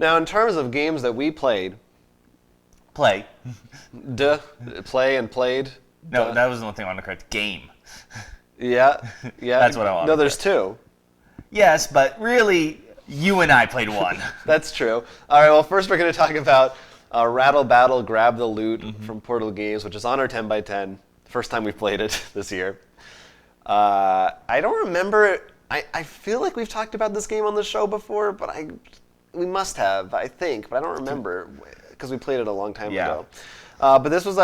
Now, in terms of games that we played, Play. play and played. No, that was the one thing I wanted to correct. Game. Yeah. That's what I wanted No, to there's correct. two. Yes, but really, you and I played one. That's true. All right, well, first we're going to talk about Rattle Battle, Grab the Loot from Portal Games, which is on our 10x10. First time we've played it this year. I don't remember. I feel like we've talked about this game on the show before, but we must have, I think, but I don't remember because we played it a long time ago. But this was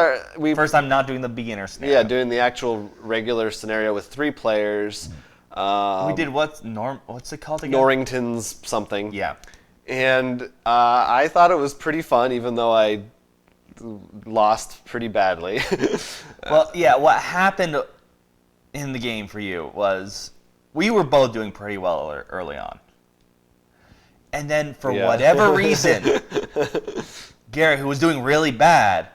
First time not doing the beginner scenario. Yeah, doing the actual regular scenario with 3 players. We did what's it called again? Norrington's something. Yeah. And I thought it was pretty fun, even though I lost pretty badly. Well, yeah, what happened in the game for you was we were both doing pretty well early on. And then for whatever reason, Garrett, who was doing really bad,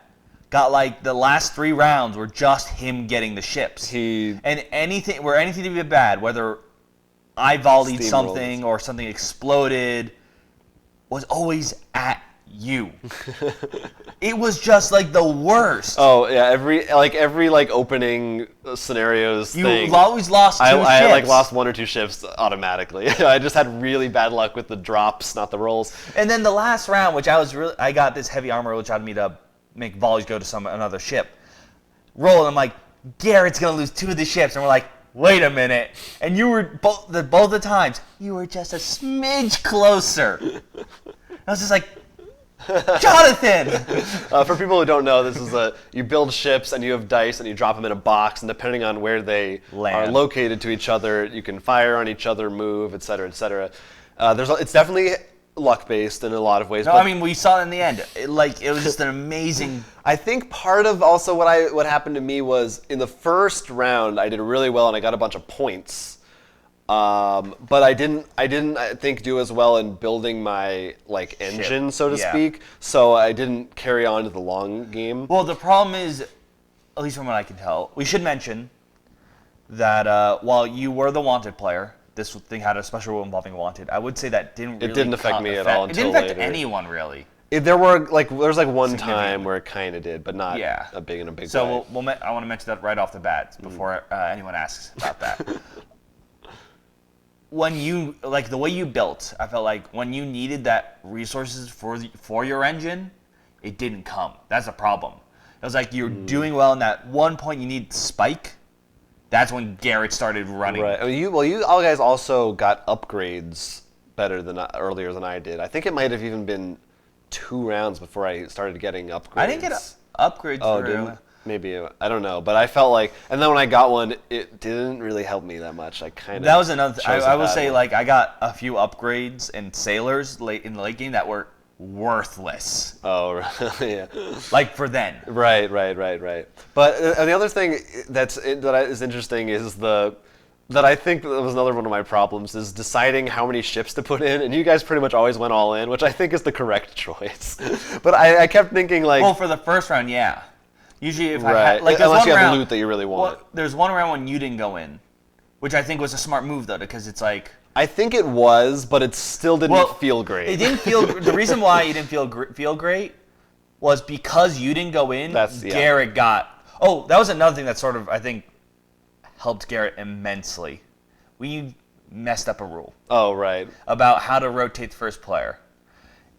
got like the last 3 rounds were just him getting the ships. And anything to be bad, whether I volleyed something or something exploded, was always at you. It was just like the worst. Oh yeah, every opening scenarios thing. You always lost 2 ships. I lost 1 or 2 ships automatically. I just had really bad luck with the drops, not the rolls. And then the last round, which I got this heavy armor, which allowed me to make volleys go to another ship. Roll, and I'm like, Garrett's gonna lose 2 of the ships, and we're like, wait a minute. And you were both the times you were just a smidge closer. I was just like, Jonathan! For people who don't know, this is you build ships and you have dice and you drop them in a box, and depending on where they are located to each other, you can fire on each other, move, etc., etc. It's definitely luck-based in a lot of ways. No, I mean, we saw it in the end. It was just an amazing... I think part of also what happened to me was in the first round, I did really well and I got a bunch of points. But I didn't think do as well in building my engine, so to speak. So I didn't carry on to the long game. Well, the problem is, at least from what I can tell, we should mention that while you were the wanted player, this thing had a special rule involving wanted. I would say that didn't affect me at all. It didn't affect anyone really. There was one time where it kind of did, but not a big way. So I want to mention that right off the bat before anyone asks about that. When you the way you built, I felt like when you needed that resources for your engine, it didn't come. That's a problem. It was like you're doing well, and at one point you need spike. That's when Garrett started running. Right. I mean, you all guys also got upgrades earlier than I did. I think it might have even been 2 rounds before I started getting upgrades. I didn't get upgrades. Oh, maybe I don't know, but I felt like, and then when I got one, it didn't really help me that much. That was another. I will say, I got a few upgrades and sailors in the late game that were worthless. Oh, yeah. For then. Right. But the other thing that is interesting is that I think that was another one of my problems is deciding how many ships to put in, and you guys pretty much always went all in, which I think is the correct choice. But I kept thinking Well, for the first round, yeah. Usually if I had... unless you have the loot that you really want. Well, there's one round when you didn't go in, which I think was a smart move, though, because it's like... I think it was, but it still didn't feel great. It didn't feel... The reason why it didn't feel great was because you didn't go in, Garrett got... Oh, that was another thing that sort of, I think, helped Garrett immensely. We messed up a rule. Oh, right. About how to rotate the first player.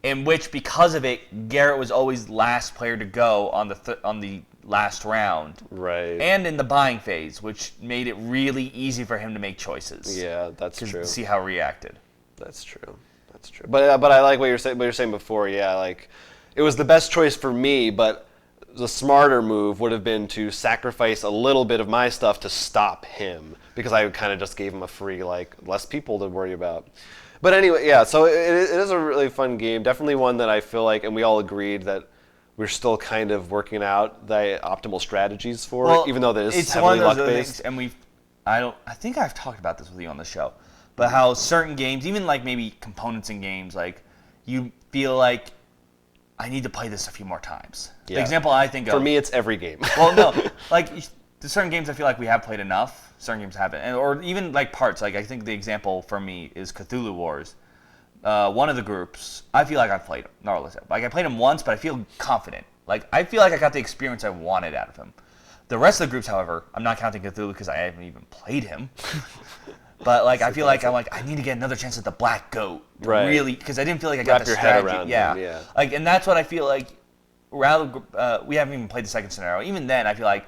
In which, because of it, Garrett was always last player to go on the last round. Right. And in the buying phase, which made it really easy for him to make choices. Yeah, that's true. To see how he reacted. That's true. But I like what you're saying before. Yeah, it was the best choice for me, but the smarter move would have been to sacrifice a little bit of my stuff to stop him, because I kind of just gave him a free less people to worry about. But anyway, yeah, so it is a really fun game. Definitely one that I feel like, and we all agreed that we're still kind of working out the optimal strategies for, even though that is heavily luck-based. And I think I've talked about this with you on the show, but how certain games, even maybe components in games, you feel like I need to play this a few more times. Yeah. The example I think of... For me, it's every game. Well, no, there's certain games I feel like we have played enough. Certain games haven't, or even parts. I think the example for me is Cthulhu Wars, one of the groups, I feel like I've played him. Like I played him once, but I feel confident. Like I feel like I got the experience I wanted out of him. The rest of the groups, however, I'm not counting Cthulhu because I haven't even played him. But like I feel like I need to get another chance at the Black Goat. Right. Really, because I didn't feel like I got the Wrap your head strategy. around Yeah. him, yeah. Like, and that's what I feel like. Rattle, we haven't even played the second scenario. Even then, I feel like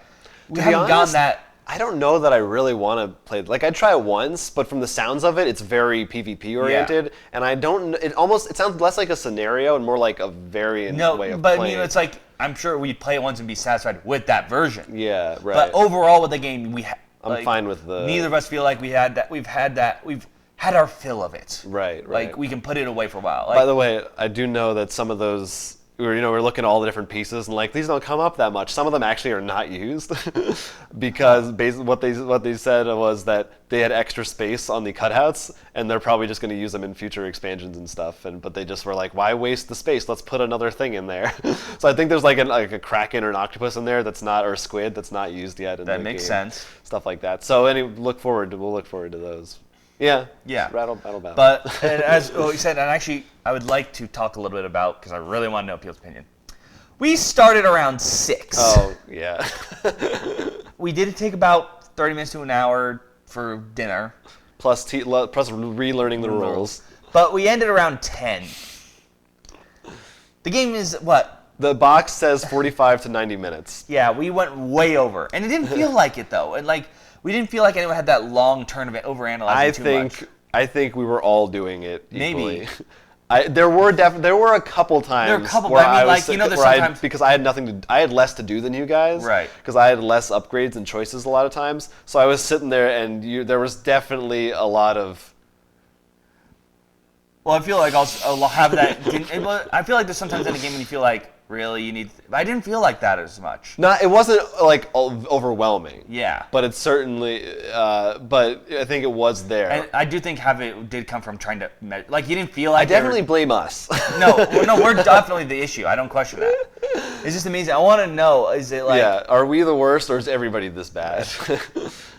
we haven't gotten that. I don't know that I really want to play. Like, I'd try it once, but from the sounds of it, it's very PvP oriented, and I don't. It sounds less like a scenario and more like a variant way of playing. I mean, it's like I'm sure we'd play it once and be satisfied with that version. Yeah, right. But overall, with the game, I'm fine with the. Neither of us feel like we had that. We've had our fill of it. Right. Like we can put it away for a while. Like, by the way, I do know that some of those. We're looking at all the different pieces and like these don't come up that much. Some of them actually are not used because basically what they said was that they had extra space on the cutouts and they're probably just going to use them in future expansions and stuff. But they just were like, why waste the space? Let's put another thing in there. So I think there's like a kraken or an octopus in there that's not, or a squid that's not used yet. That makes sense. Stuff like that. So we'll look forward to those. Yeah. Rattle. But as we said, and actually, I would like to talk a little bit about, because I really want to know Peel's opinion. We started around 6. Oh, yeah. We did take about 30 minutes to an hour for dinner. Plus relearning the rules. But we ended around 10. The game is what? The box says 45 to 90 minutes. Yeah, we went way over. And it didn't feel like it, though. And we didn't feel like anyone had that long turn of it overanalyzing too much. I think we were all doing it equally. Maybe. There were a couple times. But I mean, there's sometimes because I had less to do than you guys. Right. Because I had less upgrades and choices a lot of times. So I was sitting there, and there was definitely a lot of. Well, I feel like I'll have that. I feel like there's sometimes in a game when you feel like, really, you need. I didn't feel like that as much. It wasn't like overwhelming. Yeah. But it's certainly. But I think it was there. And I do think it did come from trying to you didn't feel like. I definitely blame us. No, we're definitely the issue. I don't question that. It's just amazing. I want to know: is it like? Yeah. Are we the worst, or is everybody this bad?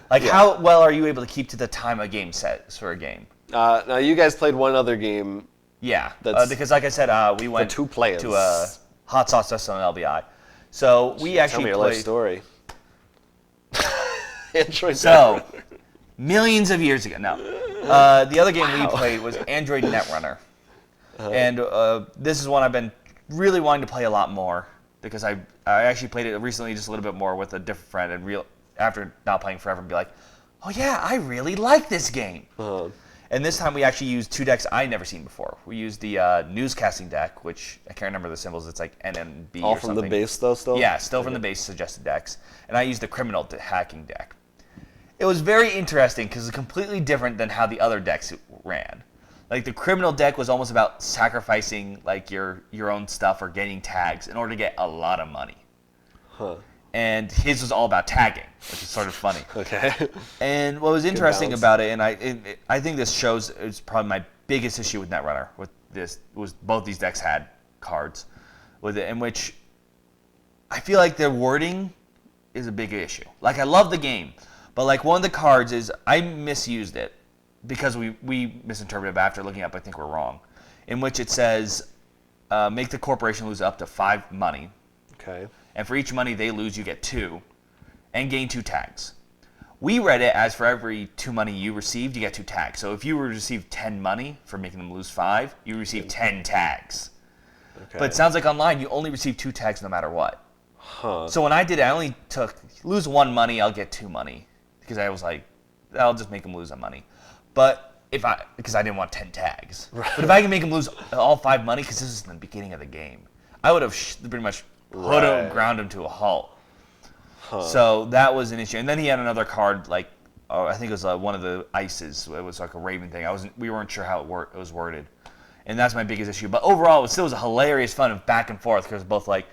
How well are you able to keep to the time a game sets for a game? Now you guys played one other game. Yeah. Because like I said, we went for 2 players to Hot Sauce Dust on LBI. So we actually tell me your played. Life story. Android so millions of years ago. No. The other game we played was Android Netrunner. And this is one I've been really wanting to play a lot more because I actually played it recently just a little bit more with a different friend and after not playing forever and be like, oh yeah, I really like this game. And this time we actually used 2 decks I'd never seen before. We used the newscasting deck, which I can't remember the symbols. It's like NNB all or something. All from the base though still? Yeah, still from the base suggested decks. And I used the criminal hacking deck. It was very interesting because it's completely different than how the other decks ran. Like the criminal deck was almost about sacrificing like your own stuff or getting tags in order to get a lot of money. And his was all about tagging, which is sort of funny. Okay. And what was interesting about it, and I think this shows, it's probably my biggest issue with Netrunner, with this, was both these decks had cards with it, in which I feel like their wording is a big issue. Like, I love the game, but like one of the cards is, I misused it, because we misinterpreted it after looking up, I think we're wrong, in which it says, make the corporation lose up to 5 money. Okay. And for each money they lose, you get 2, and gain 2 tags. We read it as for every 2 money you received, you get 2 tags. So if you were to receive 10 money for making them lose 5, you receive 10 tags. Okay. But it sounds like online you only receive 2 tags no matter what. So when I did it, I only lose 1 money, I'll get 2 money. Because I was like, I'll just make them lose that money. But because I didn't want 10 tags. Right. But if I can make them lose all 5 money, because this is in the beginning of the game, I would have pretty much ground him to a halt. So that was an issue. And then he had another card, like I think it was one of the ices. It was like a raven thing. We weren't sure how it was worded, and that's my biggest issue. But overall, it still was a hilarious fun of back and forth because both like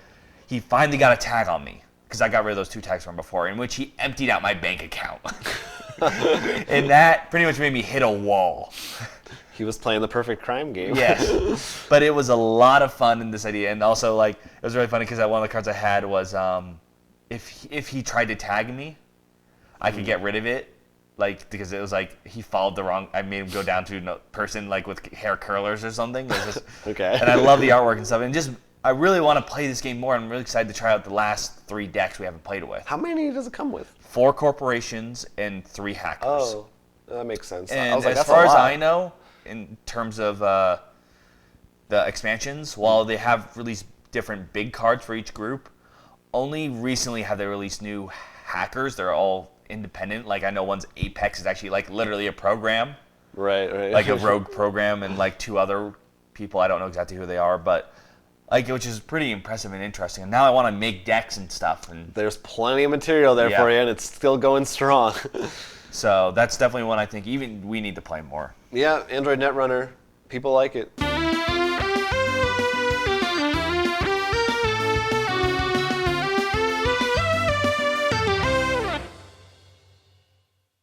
he finally got a tag on me because I got rid of those 2 tags from before, in which he emptied out my bank account, and that pretty much made me hit a wall. He was playing the perfect crime game. Yes, but it was a lot of fun in this idea, and also like it was really funny because one of the cards I had was if he tried to tag me, I could get rid of it, like because it was like he followed the wrong. I made him go down to a person like with hair curlers or something. Just, Okay. And I love the artwork and stuff. And just I really want to play this game more. I'm really excited to try out the last 3 decks we haven't played it with. How many does it come with? 4 corporations and 3 hackers. Oh, that makes sense. And I was like, as that's far a as lot. I know, in terms of the expansions, while they have released different big cards for each group, only recently have they released new hackers. They're all independent. Like I know one's Apex is actually like literally a program, Right. like a rogue program, and like 2 other people. I don't know exactly who they are, but like which is pretty impressive and interesting. And now I want to make decks and stuff. And There's plenty of material there Yeah. for you, and it's still going strong. so that's definitely one I think even we need to play more. Yeah, Android Netrunner. People like it.